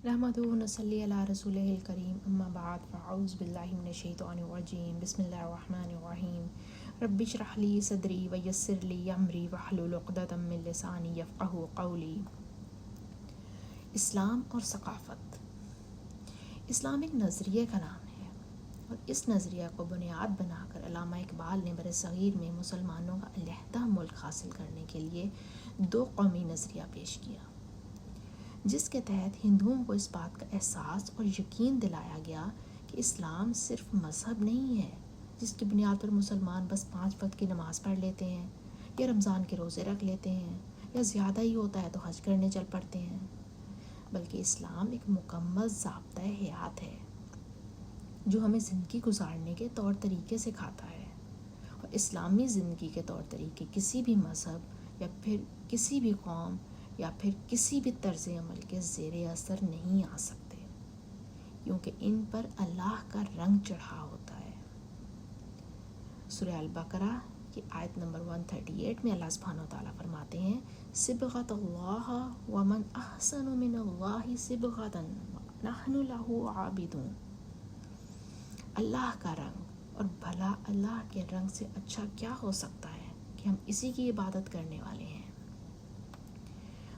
نحمدہ و نصلی علی رسولہ الکریم اما بعد فاعوذ باللہ من الشیطان الرجیم بسم اللہ الرحمن الرحیم رب اشرح لی صدری ویسر لی امری واحلل عقدۃ من لسانی یفقہوا قولی۔ اسلام اور ثقافت۔ اسلام ایک نظریے کا نام ہے اور اس نظریہ کو بنیاد بنا کر علامہ اقبال نے برصغیر میں مسلمانوں کا علیحدہ ملک حاصل کرنے کے لیے دو قومی نظریہ پیش کیا، جس کے تحت ہندوؤں کو اس بات کا احساس اور یقین دلایا گیا کہ اسلام صرف مذہب نہیں ہے جس کی بنیاد پر مسلمان بس 5 وقت کی نماز پڑھ لیتے ہیں یا رمضان کے روزے رکھ لیتے ہیں یا زیادہ ہی ہوتا ہے تو حج کرنے چل پڑتے ہیں، بلکہ اسلام ایک مکمل ضابطۂ حیات ہے جو ہمیں زندگی گزارنے کے طور طریقے سکھاتا ہے، اور اسلامی زندگی کے طور طریقے کسی بھی مذہب یا پھر کسی بھی قوم یا پھر کسی بھی طرز عمل کے زیر اثر نہیں آ سکتے، کیونکہ ان پر اللہ کا رنگ چڑھا ہوتا ہے۔ سورہ البقرہ کی آیت نمبر 138 میں اللہ سبحانہ و تعالیٰ فرماتے ہیں صبغۃ اللہ ومن احسن من اللہ صبغۃ نحن لہ عابدون۔ اللہ کا رنگ، اور بھلا اللہ کے رنگ سے اچھا کیا ہو سکتا ہے کہ ہم اسی کی عبادت کرنے والے ہیں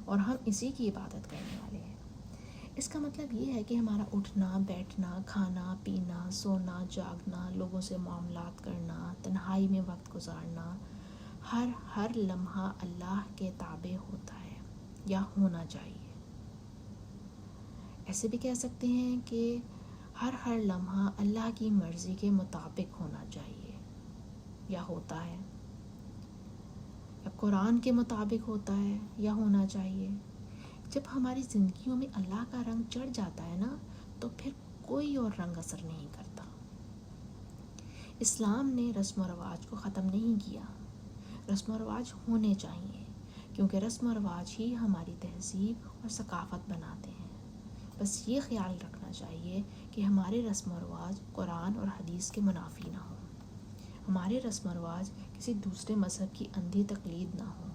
اور ہم اسی کی عبادت کرنے والے ہیں۔ اس کا مطلب یہ ہے کہ ہمارا اٹھنا بیٹھنا، کھانا پینا، سونا جاگنا، لوگوں سے معاملات کرنا، تنہائی میں وقت گزارنا، ہر لمحہ اللہ کے تابع ہوتا ہے یا ہونا چاہیے۔ ایسے بھی کہہ سکتے ہیں کہ ہر لمحہ اللہ کی مرضی کے مطابق ہونا چاہیے یا ہوتا ہے، یا قرآن کے مطابق ہوتا ہے یا ہونا چاہیے۔ جب ہماری زندگیوں میں اللہ کا رنگ چڑھ جاتا ہے نا، تو پھر کوئی اور رنگ اثر نہیں کرتا۔ اسلام نے رسم و رواج کو ختم نہیں کیا، رسم و رواج ہونے چاہیے، کیونکہ رسم و رواج ہی ہماری تہذیب اور ثقافت بناتے ہیں۔ بس یہ خیال رکھنا چاہیے کہ ہمارے رسم و رواج قرآن اور حدیث کے منافی نہ ہوں، ہمارے رسم و رواج کسی دوسرے مذہب کی اندھی تقلید نہ ہو،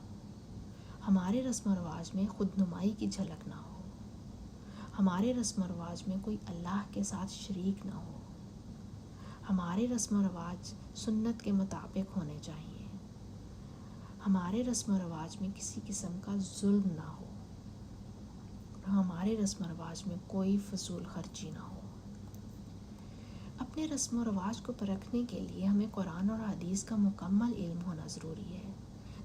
ہمارے رسم و رواج میں خود نمائی کی جھلک نہ ہو، ہمارے رسم و رواج میں کوئی اللہ کے ساتھ شریک نہ ہو، ہمارے رسم و رواج سنت کے مطابق ہونے چاہیے، ہمارے رسم و رواج میں کسی قسم کا ظلم نہ ہو، اور ہمارے رسم و رواج میں کوئی فضول خرچی نہ ہو۔ اپنے رسم و رواج کو پرکھنے کے لیے ہمیں قرآن اور حدیث کا مکمل علم ہونا ضروری ہے،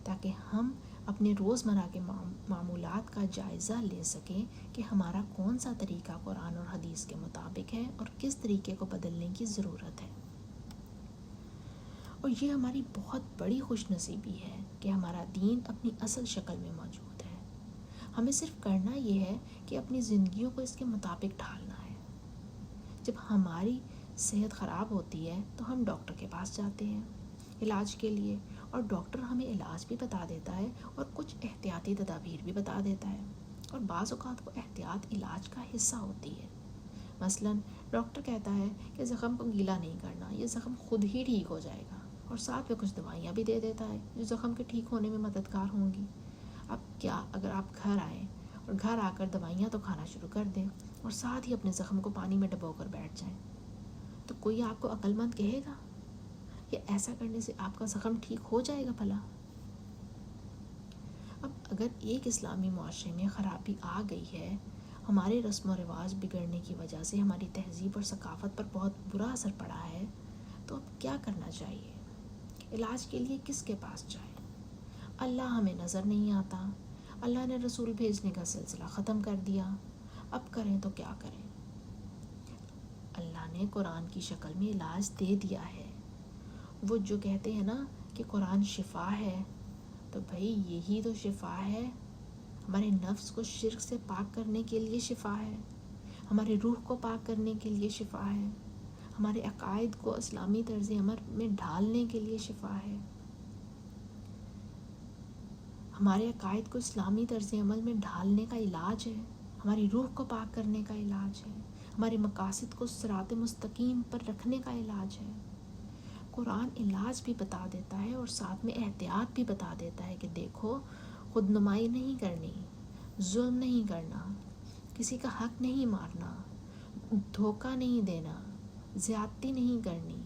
تاکہ ہم اپنے روزمرہ کے معمولات کا جائزہ لے سکیں کہ ہمارا کون سا طریقہ قرآن اور حدیث کے مطابق ہے اور کس طریقے کو بدلنے کی ضرورت ہے۔ اور یہ ہماری بہت بڑی خوش نصیبی ہے کہ ہمارا دین اپنی اصل شکل میں موجود ہے۔ ہمیں صرف کرنا یہ ہے کہ اپنی زندگیوں کو اس کے مطابق ڈھالنا ہے۔ جب ہماری صحت خراب ہوتی ہے تو ہم ڈاکٹر کے پاس جاتے ہیں علاج کے لیے، اور ڈاکٹر ہمیں علاج بھی بتا دیتا ہے اور کچھ احتیاطی تدابیر بھی بتا دیتا ہے، اور بعض اوقات وہ احتیاط علاج کا حصہ ہوتی ہے۔ مثلاً ڈاکٹر کہتا ہے کہ زخم کو گیلا نہیں کرنا، یہ زخم خود ہی ٹھیک ہو جائے گا، اور ساتھ میں کچھ دوائیاں بھی دے دیتا ہے جو زخم کے ٹھیک ہونے میں مددگار ہوں گی۔ اب کیا اگر آپ گھر آئیں اور گھر آ کر دوائیاں تو کھانا شروع کر دیں اور ساتھ ہی اپنے زخم کو پانی میں ڈبو کر بیٹھ جائیں، تو کوئی آپ کو عقل مند کہے گا کہ ایسا کرنے سے آپ کا زخم ٹھیک ہو جائے گا بھلا؟ اب اگر ایک اسلامی معاشرے میں خرابی آ گئی ہے، ہمارے رسم و رواج بگڑنے کی وجہ سے ہماری تہذیب اور ثقافت پر بہت برا اثر پڑا ہے، تو اب کیا کرنا چاہیے؟ علاج کے لیے کس کے پاس جائیں؟ اللہ ہمیں نظر نہیں آتا، اللہ نے رسول بھیجنے کا سلسلہ ختم کر دیا، اب کریں تو کیا کریں؟ اللہ نے قرآن کی شکل میں علاج دے دیا ہے۔ وہ جو کہتے ہیں نا کہ قرآن شفا ہے، تو بھائی یہی تو شفا ہے۔ ہمارے نفس کو شرک سے پاک کرنے کے لیے شفا ہے، ہمارے روح کو پاک کرنے کے لیے شفا ہے، ہمارے عقائد کو اسلامی طرز عمل میں ڈھالنے کے لیے شفا ہے، ہمارے عقائد کو اسلامی طرز عمل میں ڈھالنے کا علاج ہے، ہماری روح کو پاک کرنے کا علاج ہے، ہمارے مقاصد کو صراط مستقیم پر رکھنے کا علاج ہے۔ قرآن علاج بھی بتا دیتا ہے اور ساتھ میں احتیاط بھی بتا دیتا ہے کہ دیکھو، خود نمائی نہیں کرنی، ظلم نہیں کرنا، کسی کا حق نہیں مارنا، دھوکہ نہیں دینا، زیادتی نہیں کرنی،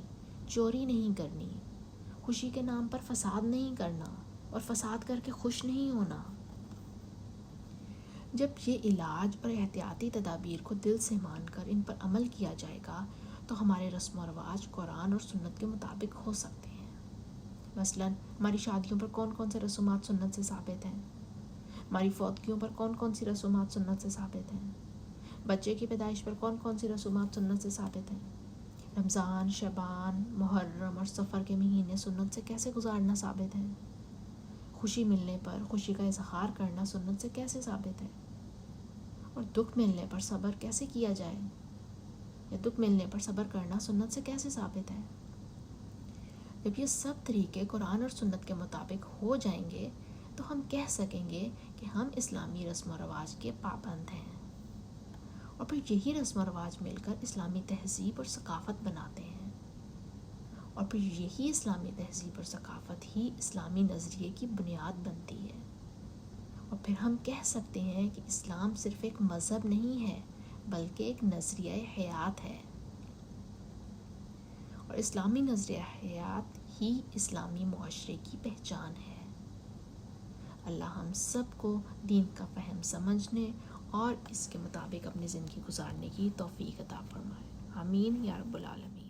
چوری نہیں کرنی، خوشی کے نام پر فساد نہیں کرنا اور فساد کر کے خوش نہیں ہونا۔ جب یہ علاج اور احتیاطی تدابیر کو دل سے مان کر ان پر عمل کیا جائے گا تو ہمارے رسم و رواج قرآن اور سنت کے مطابق ہو سکتے ہیں۔ مثلاً ہماری شادیوں پر کون کون سے رسومات سنت سے ثابت ہیں؟ ہماری فوتگیوں پر کون کون سی رسومات سنت سے ثابت ہیں؟ بچے کی پیدائش پر کون کون سی رسومات سنت سے ثابت ہیں؟ رمضان، شعبان، محرم اور سفر کے مہینے سنت سے کیسے گزارنا ثابت ہے؟ خوشی ملنے پر خوشی کا اظہار کرنا سنت سے کیسے ثابت ہے؟ اور دکھ ملنے پر صبر کیسے کیا جائے یا دکھ ملنے پر صبر کرنا سنت سے کیسے ثابت ہے؟ جب یہ سب طریقے قرآن اور سنت کے مطابق ہو جائیں گے تو ہم کہہ سکیں گے کہ ہم اسلامی رسم و رواج کے پابند ہیں، اور پھر یہی رسم و رواج مل کر اسلامی تہذیب اور ثقافت بناتے ہیں، اور پھر یہی اسلامی تہذیب اور ثقافت ہی اسلامی نظریے کی بنیاد بنتی ہے۔ اور پھر ہم کہہ سکتے ہیں کہ اسلام صرف ایک مذہب نہیں ہے بلکہ ایک نظریہ حیات ہے، اور اسلامی نظریہ حیات ہی اسلامی معاشرے کی پہچان ہے۔ اللہ ہم سب کو دین کا فہم سمجھنے اور اس کے مطابق اپنی زندگی گزارنے کی توفیق عطا فرمائے۔ آمین یا رب العالمین۔